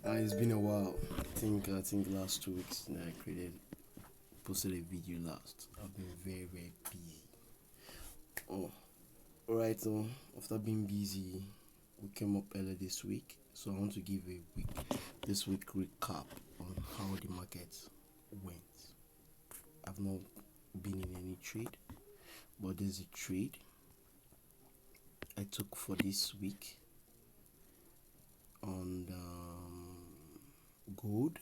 It's been a while. I think last 2 weeks that I posted a video last. I've been very busy. Oh, alright. So after being busy, we came up earlier this week. So I want to give this week recap on how the market went. I've not been in any trade, but there's a trade I took for this week on gold,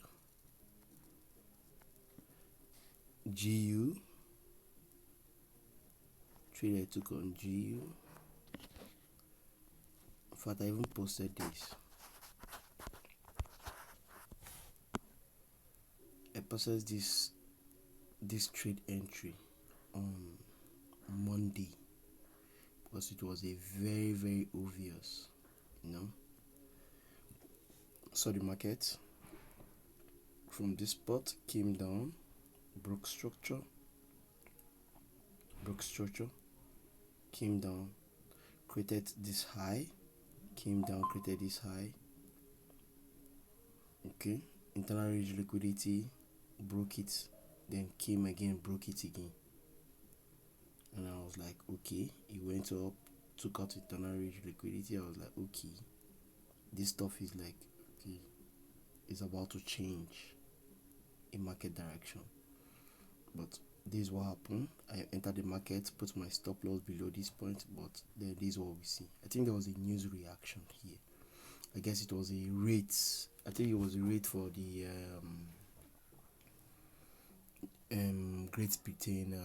GU. Trade I took on GU. In fact, I even posted this. I posted this trade entry on Monday because it was a very obvious, So the market from this spot came down, broke structure, came down, created this high, came down, created this high. Okay, internal range liquidity, broke it, then came again, broke it again. And I was like, okay, it went up, took out internal range liquidity. I was like, okay, this stuff is like, okay, it's about to change in market direction. But this is what happened. I entered the market, put my stop loss below this point, but then this is what we see. I think there was a news reaction here. I guess it was a rate. I think it was a rate for the Great Britain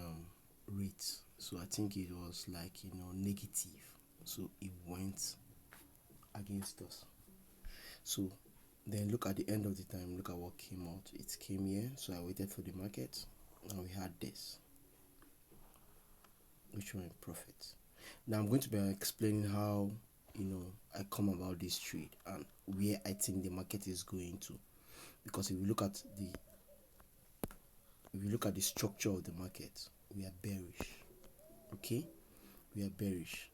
rate. So I think it was like negative. So it went against us. So then look at the end of the time, look at what came out. It came here, so I waited for the market, and we had this, which were in profit. Now I'm going to be explaining how I come about this trade and where I think the market is going to, because if you look at the structure of the market, we are bearish. Okay, we are bearish.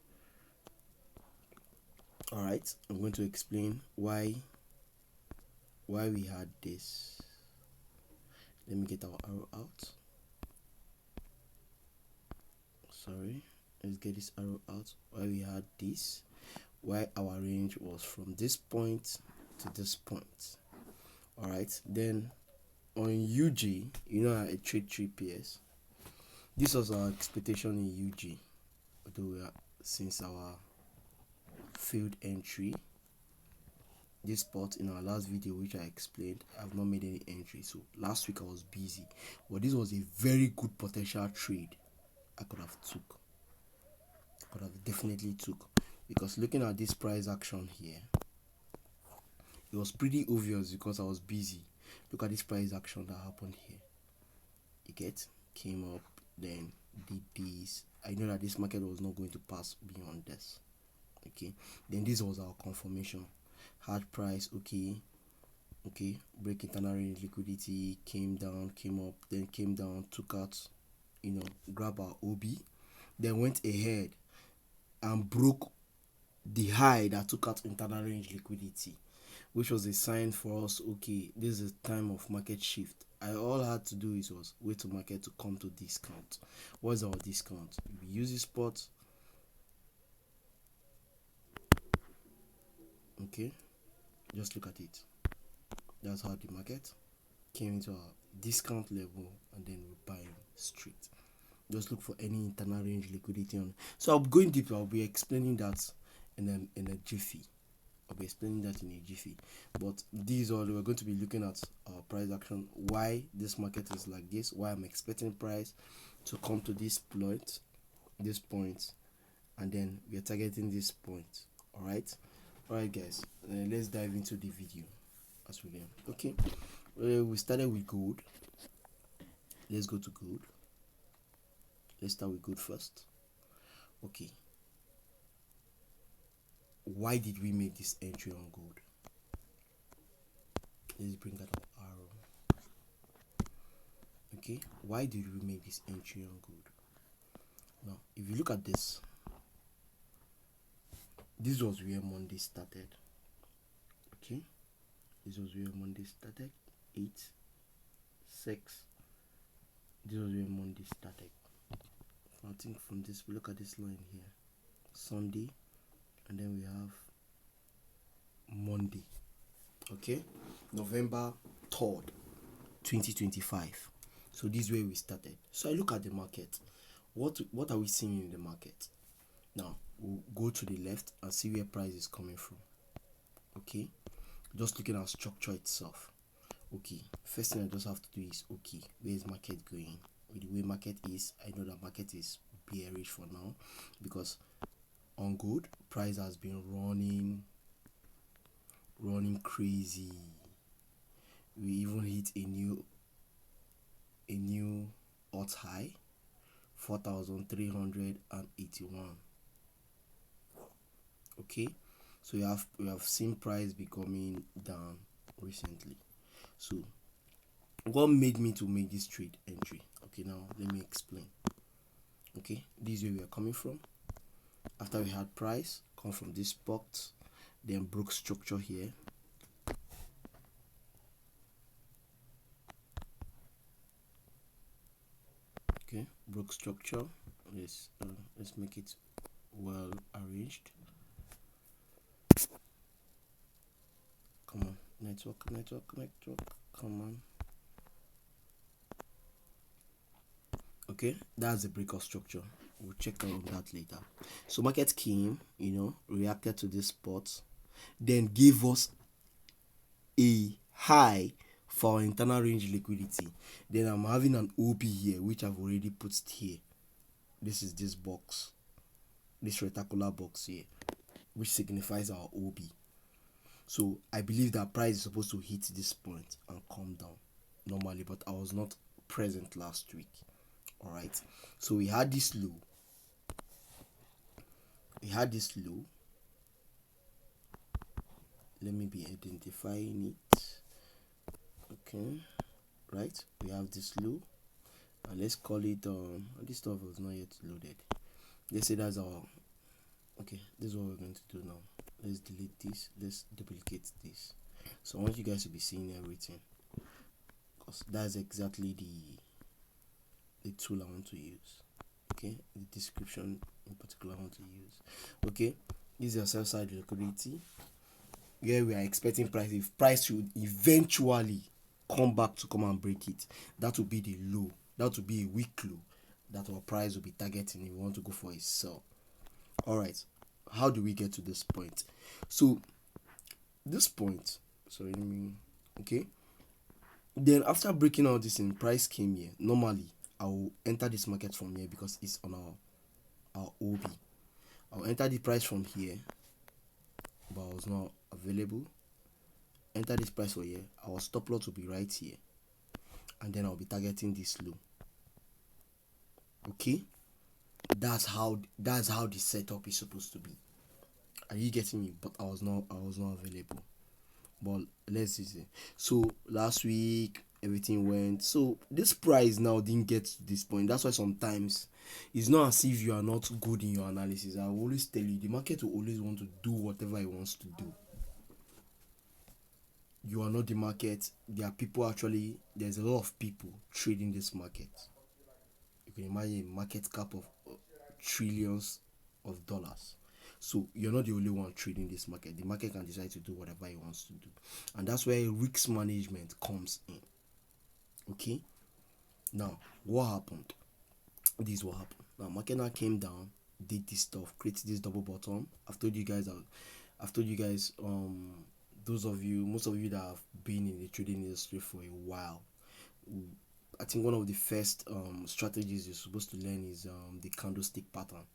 All right, I'm going to explain why we had this. Let me get our arrow out. Sorry, let's get this arrow out. Why we had this, why our range was from this point to this point. All right, then on UG, I trade 3 pairs. This was our expectation in UG, although since our failed entry, this spot in our last video, which I explained, I've not made any entry. So last week I was busy, but this was a very good potential trade I could have definitely took, because looking at this price action here, it was pretty obvious because I was busy. Look at this price action that happened here. You get, came up, then did this. I know that this market was not going to pass beyond this. Okay, then this was our confirmation. Hard price, okay, break internal range liquidity, came down, came up, then came down, took out, grab our OB, then went ahead and broke the high that took out internal range liquidity, which was a sign for us, okay, this is a time of market shift. All I had to do was wait for market to come to discount. What's our discount? We use this spot. Okay, just look at it. That's how the market came into our discount level, and then we buy straight. Just look for any internal range liquidity on. So I'll be going deeper. I'll be explaining that in a jiffy. But these all we're going to be looking at our price action, why this market is like this, why I'm expecting price to come to this point, and then we are targeting this point. All right guys, let's dive into the video as we learn. Okay, we started with gold. Let's go to gold. Let's start with gold first. Okay, why did we make this entry on gold? Let's bring that our arrow. Okay, why did we make this entry on gold? Now if you look at this was where Monday started. Okay, This was where Monday started. 8, 6. This was where Monday started. I think from this, we look at this line here. Sunday, and then we have Monday. Okay, November 3rd, 2025. So this is where we started. So I look at the market. What are we seeing in the market? Now we'll go to the left and see where price is coming from. Okay, just looking at structure itself. Okay, first thing I just have to do is, okay, where is market going? With the way market is, I know that market is bearish for now, because on gold price has been running crazy. We even hit a new hot high, 4,381. Okay, so we have seen price becoming down recently. So what made me to make this trade entry? Okay, now let me explain. Okay, this is where we are coming from. After we had price come from this spot, then broke structure here. Okay, broke structure. Let's make it well arranged. Come on, network, come on. Okay, that's the break of structure. We'll check on that later. So market came, reacted to this spot, then gave us a high for our internal range liquidity. Then I'm having an OB here, which I've already put here. This is this box, this rectangular box here, which signifies our OB. So I believe that price is supposed to hit this point and come down normally, but I was not present last week. All right, so we had this low. Let me be identifying it. Okay, right, we have this low, and let's call it this stuff was not yet loaded. Let's say that's our, okay, this is what we're going to do now. Let's delete this, let's duplicate this. So I want you guys to be seeing everything, because that's exactly the tool I want to use. Okay, the description in particular I want to use. Okay, this is your sell side liquidity, where we are expecting price. If price should eventually come back to come and break it, that will be the low. That will be a weak low that our price will be targeting if we want to go for a sell. All right, how do we get to this point? So this point, okay, then after breaking all this in, price came here. Normally I will enter this market from here because it's on our OB. I'll enter the price from here, but I was not available. Enter this price for here, our stop loss will be right here, and then I'll be targeting this low. Okay, that's how the setup is supposed to be. Are you getting me? But I was not available. But let's see. So last week everything went. So this price now didn't get to this point. That's why sometimes it's not as if you are not good in your analysis. I will always tell you, the market will always want to do whatever it wants to do. You are not the market. There are people there's a lot of people trading this market. You can imagine a market cap of trillions of dollars. So you're not the only one trading this market. The market can decide to do whatever it wants to do, and that's where risk management comes in. Okay, now what happened? This is what happened. Now market now came down, did this stuff, created this double bottom. I've told you guys, most of you that have been in the trading industry for a while, I think one of the first strategies you're supposed to learn is the candlestick pattern.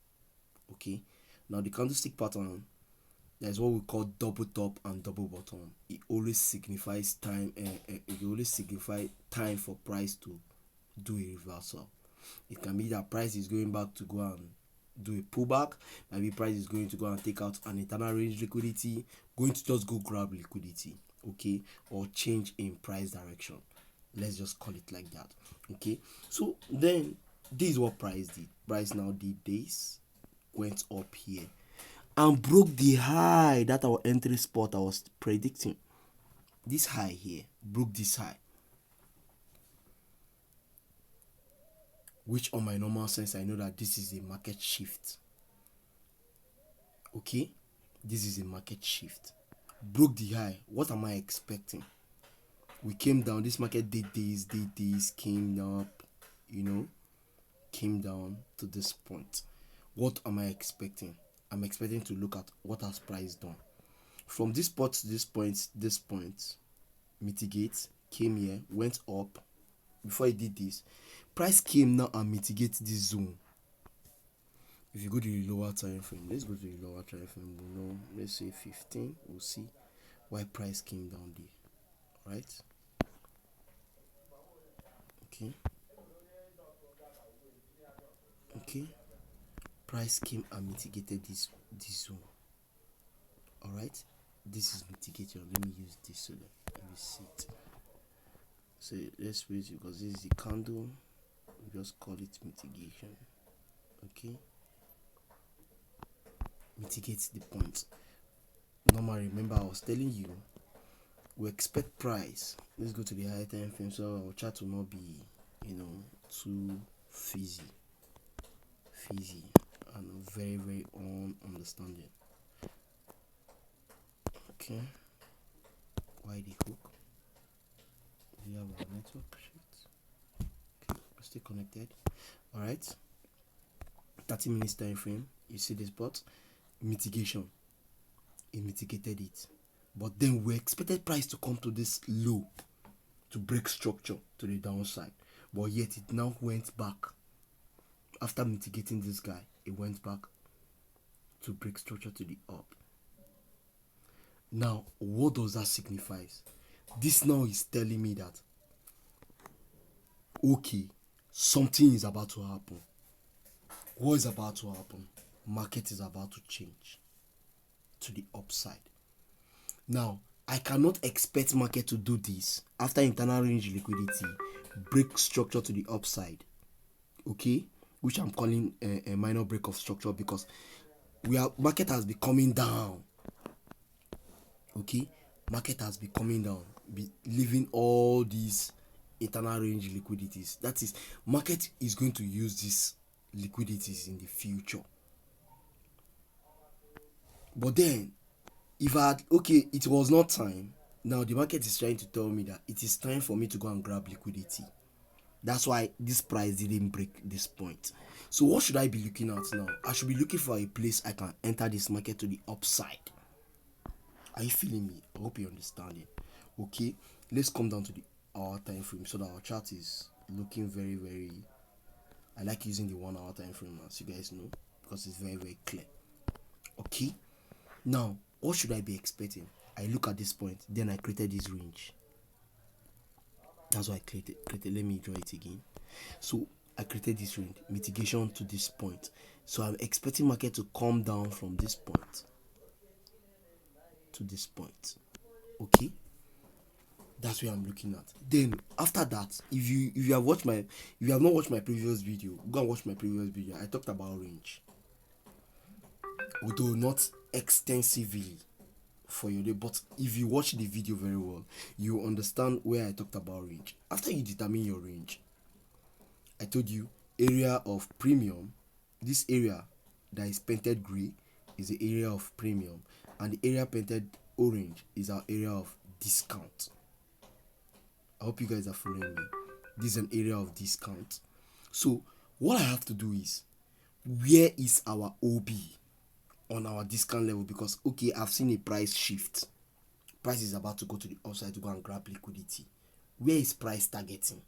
Okay, now the candlestick pattern, that's what we call double top and double bottom. It always signifies time. It always signify time for price to do a reversal. It can be that price is going back to go and do a pullback. Maybe price is going to go and take out an internal range liquidity, going to just go grab liquidity, okay, or change in price direction. Let's just call it like that. Okay, so then this is what price did. Price now did this, went up here and broke the high that our entry spot I was predicting. this high here broke this high, which on my normal sense I know that this is a market shift. Okay, this is a market shift. Broke the high. What am I expecting? We came down. This market did this, came up, came down to this point. What am I expecting? I'm expecting to look at what has price done. From this spot to this point, mitigate, came here, went up. Before it did this, price came now and mitigate this zone. If you go to the lower time frame, let's go to the lower time frame. We'll know, let's say 15. We'll see why price came down there, right? Okay, price came and mitigated this zone. All right, this is mitigation. Let me use this so that you see it. So let's wait, because this is the candle. We just call it mitigation. Okay, mitigate the point. Normally, remember I was telling you we expect price. Let's go to the higher time frame so our chart will not be too fizzy and very understanding. Okay, why the hook? We have our network sheet. Okay, we're still connected. All right, 30 minutes time frame. You see this spot mitigation. It mitigated it, but then we expected price to come to this low to break structure to the downside, but yet it now went back. After mitigating this guy, it went back to break structure to the up. Now, what does that signify? This now is telling me that, okay, something is about to happen. What is about to happen? Market is about to change to the upside. Now, I cannot expect market to do this after internal range liquidity break structure to the upside. Okay, which I'm calling a minor break of structure, because market has been coming down. Okay, market has been coming down, leaving all these internal range liquidities. That is, market is going to use these liquidities in the future. But then, if it was not time. Now the market is trying to tell me that it is time for me to go and grab liquidity. That's why this price didn't break this point. So what should I be looking at now? I should be looking for a place I can enter this market to the upside. Are you feeling me? I hope you understand it. Okay, let's come down to the hour time frame so that our chart is looking very. I like using the 1 hour time frame, as you guys know, because it's very clear. Okay, now what should I be expecting? I look at this point, then I created this range. That's why I created. Let me draw it again. So I created this range, mitigation to this point. So I'm expecting market to come down from this point to this point. Okay, that's where I'm looking at. Then after that, if you have not watched my previous video, go and watch my previous video. I talked about range, although not extensively for your day, but if you watch the video very well, you understand where I talked about range. After you determine your range, I told you area of premium. This area that is painted gray is the area of premium, and the area painted orange is our area of discount. I hope you guys are following me. This is an area of discount. So what I have to do is, where is our OB on our discount level? Because okay, I've seen a price shift. Price is about to go to the upside to go and grab liquidity. Where is price targeting?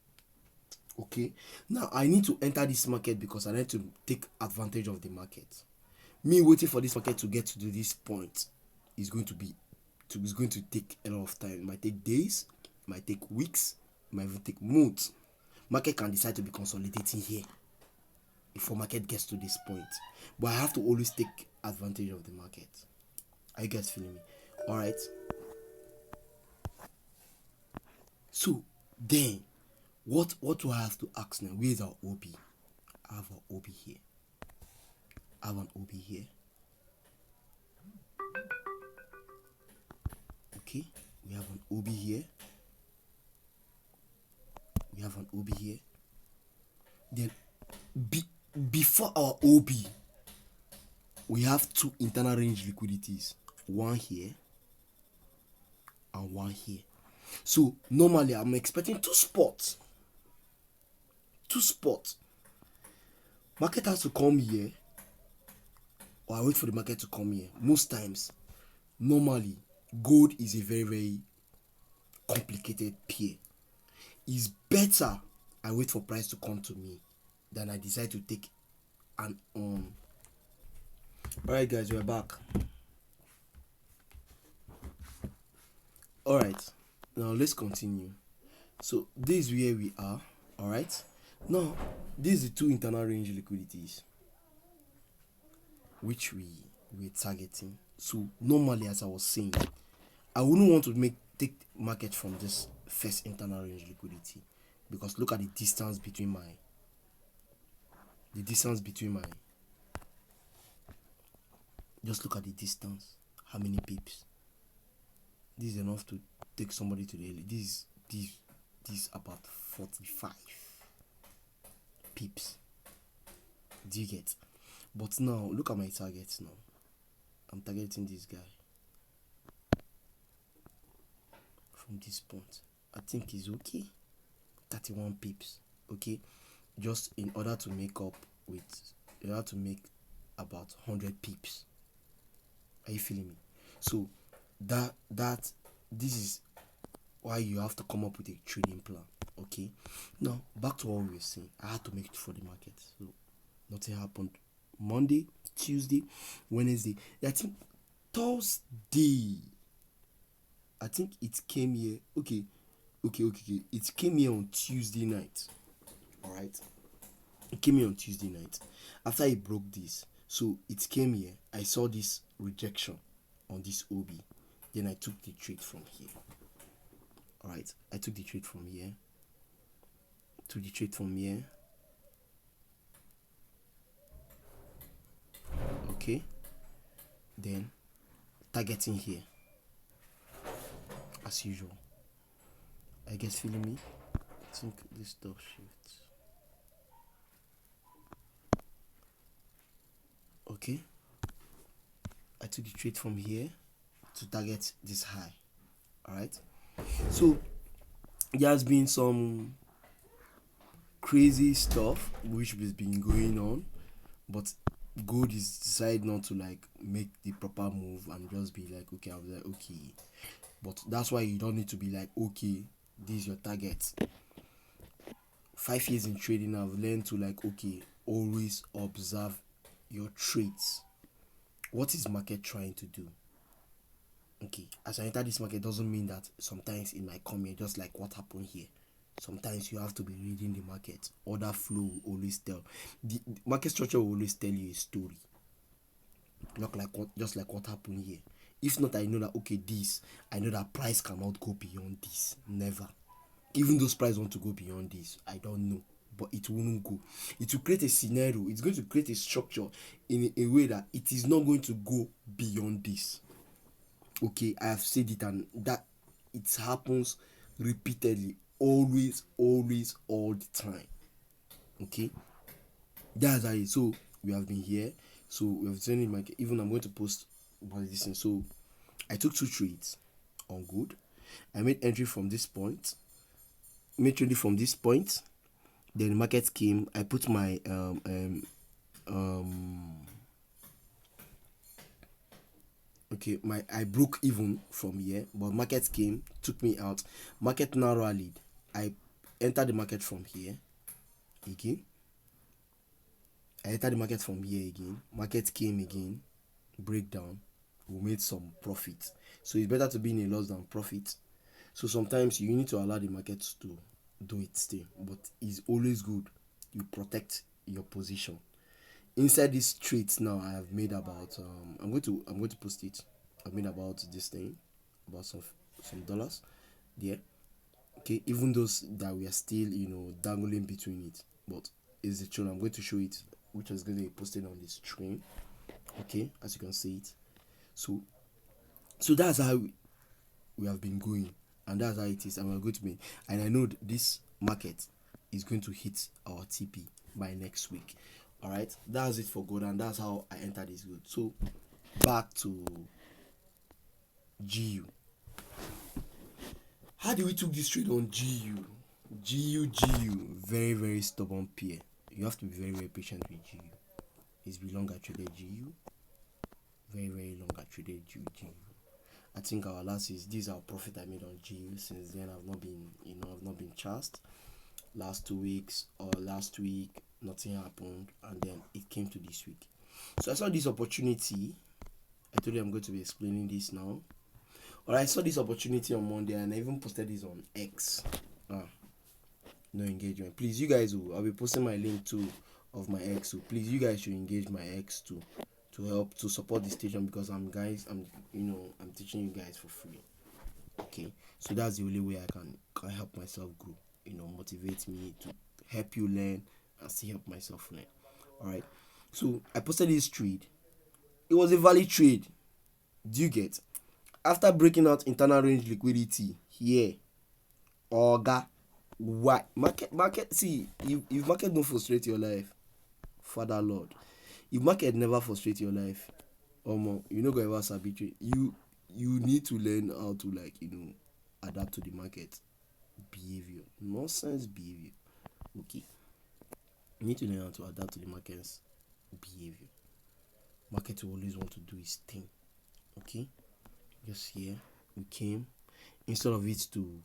Okay, now I need to enter this market because I need to take advantage of the market. Me waiting for this market to get to this point is going to take a lot of time. It might take days, it might take weeks, it might even take months. Market can decide to be consolidating here before market gets to this point, but I have to always take advantage of the market. Are you guys feeling me? All right, so then what do I have to ask now? Where is our OB? I have our OB here. I have an OB here. Okay, we have an OB here, we have an OB here. Then before our OB, we have two internal range liquidities, one here and one here. So normally I'm expecting two spots. Market has to come here, or I wait for the market to come here. Most times, normally, gold is a very, very complicated pair. It's better I wait for price to come to me than I decide to take an on. Alright guys, we're back. Alright, now let's continue. So this is where we are. Alright, now these are the two internal range liquidities which we're targeting. So normally, as I was saying, I wouldn't want to take market from this first internal range liquidity, because look at the distance between my just look at the distance. How many pips? This is enough to take somebody to the early. This is about 45 pips. Do you get? But now look at my targets now. I'm targeting this guy from this point. I think he's okay. 31 pips. Okay, just in order to make about 100 pips. Are you feeling me? So this is why you have to come up with a trading plan. Okay, now back to what we were saying. I had to make it for the market, so nothing happened. Monday, Tuesday, Wednesday, I think Thursday, I think it came here. Okay, it came here on Tuesday night. All right, it came here on Tuesday night after it broke this. So it came here. I saw this rejection on this OB. Then I took the trade from here. All right, I took the trade from here. Okay, then targeting here as usual. I guess feeling me. I think this stop shift. Okay, I took the trade from here to target this high. All right, so there has been some crazy stuff which has been going on, but gold is decided not to like make the proper move and just be like, okay, I was like, okay. But that's why you don't need to be like, okay, this is your target. 5 years in trading, I've learned to like, okay, always observe your trades. What is market trying to do? Okay, as I enter this market doesn't mean that sometimes it might come here, just like what happened here. Sometimes you have to be reading the market. Order flow will always tell. The market structure will always tell you a story. Not like just like what happened here. If not, I know that okay, I know that price cannot go beyond this. Never. Even those prices want to go beyond this, I don't know. But it won't go. It will create a scenario. It's going to create a structure in a way that it is not going to go beyond this. Okay, I have said it, and that it happens repeatedly. Always, all the time. Okay, that's how it. So we have been here. So we have seen my. Even I'm going to post about this thing. So I took 2 trades on good. I made entry from this point. Then the market came. I put my I broke even from here, but market came, took me out. Market now rallied. I entered the market from here again. Market came again, breakdown. We made some profit. So it's better to be in a loss than profit. So sometimes you need to allow the market to do its thing, but it's always good you protect your position. Inside these trades now, I have made about I'm going to post it. I've made about this thing, about some dollars there. Okay, even those that we are still dangling between it, but it's the truth. I'm going to show it, which is going to be posted on the stream. Okay, as you can see it. So that's how we have been going, and that's how it is, and we're going to be, and I know this market is going to hit our TP by next week. All right, that's it for gold, and that's how I entered this gold. So back to GU. How do we took this trade on GU? GU, very stubborn pair. You have to be very patient with GU. It's been long I traded GU. Very long I traded GU. I think our last is this is our profit I made on GU. Since then I've not been charged. Last 2 weeks or last week nothing happened, and then it came to this week. So I saw this opportunity. I told you I'm going to be explaining this now. Alright, I saw this opportunity on Monday and I even posted this on X. No engagement. Please, you guys, I'll be posting my link too of my X. So please, you guys should engage my X too to help to support the station, because I'm teaching you guys for free. Okay, so that's the only way I can help myself grow. Motivate me to help you learn and still help myself learn. Alright, so I posted this trade. It was a valid trade. Do you get? After breaking out internal range liquidity here, Oga, why market? See, if market don't frustrate your life, Father Lord, if market never frustrate your life, you no go ever sabi trade. You need to learn how to adapt to the market behavior, nonsense behavior. Okay, you need to learn how to adapt to the market's behavior. Market will always want to do its thing. Okay, just here we came, instead of it to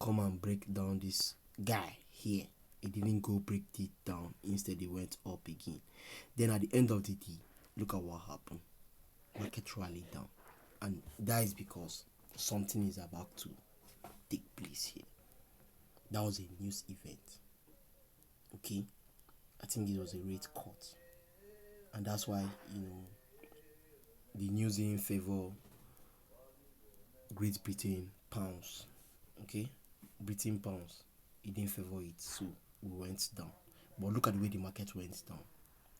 come and break down this guy here, it didn't go break it down. Instead it went up again. Then at the end of the day, look at what happened. Market rallied down, and that is because something is about to take place here. That was a news event. Okay, I think it was a rate cut, and that's why the news in favor Great Britain pounds. Okay, Britain pounds, it didn't favor it, so we went down. But look at the way the market went down.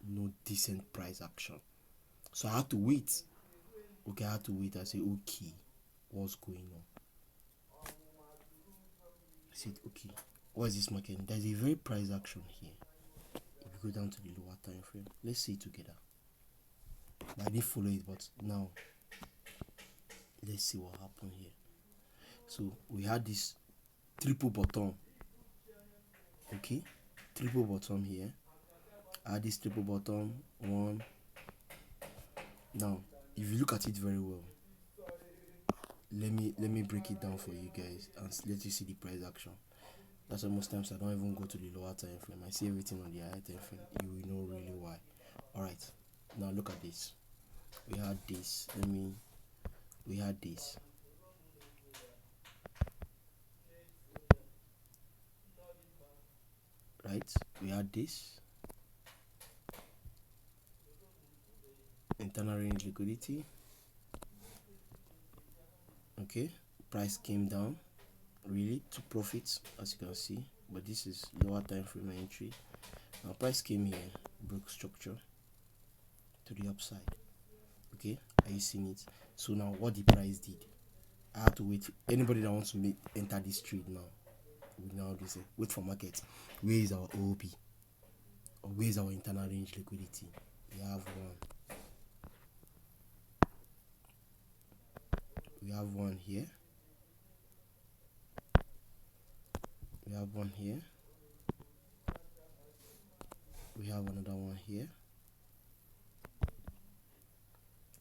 No decent price action. So I had to wait. Okay, I had to wait. I said, okay, what's going on? I said, okay, what is this market? There's a very price action here. If you go down to the lower time frame, let's see it together. I didn't follow it, but now let's see what happened here. So we had this triple bottom. Okay, triple bottom here. I had this triple bottom one. Now if you look at it very well, let me break it down for you guys and let you see the price action. That's why most times I don't even go to the lower time frame. I see everything on the higher time frame. You will know really why. Alright, now look at this. We had this. We had this. Right, we had this internal range liquidity. Okay, price came down really to profits, as you can see, but this is lower time frame entry. Now price came here, broke structure to the upside. Okay, are you seeing it? So now what the price did, I have to wait for anybody that wants to enter this trade now. We now say wait for market. Where is our OP, or where is our internal range liquidity? We have one. We have one here. We have one here. We have another one here.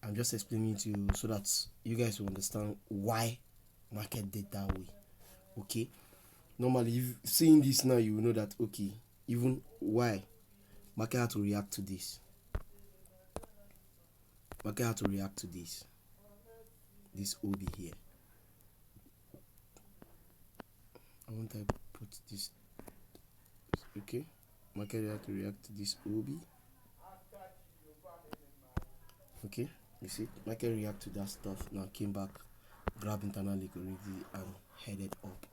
I'm just explaining to you so that you guys will understand why market did that way. Okay, normally if seeing this now, you will know that okay, even why market had to react to this. Market had to react to this OB here. I want to put this. Okay, market had to react to this OB. Okay, you see, market react to that stuff. Now came back, grab internal liquidity and headed up.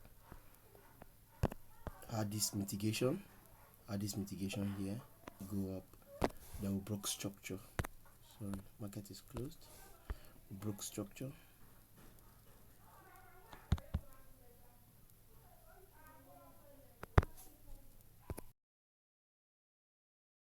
Add this mitigation here, go up. Then we broke structure. Sorry, market is closed. We broke structure.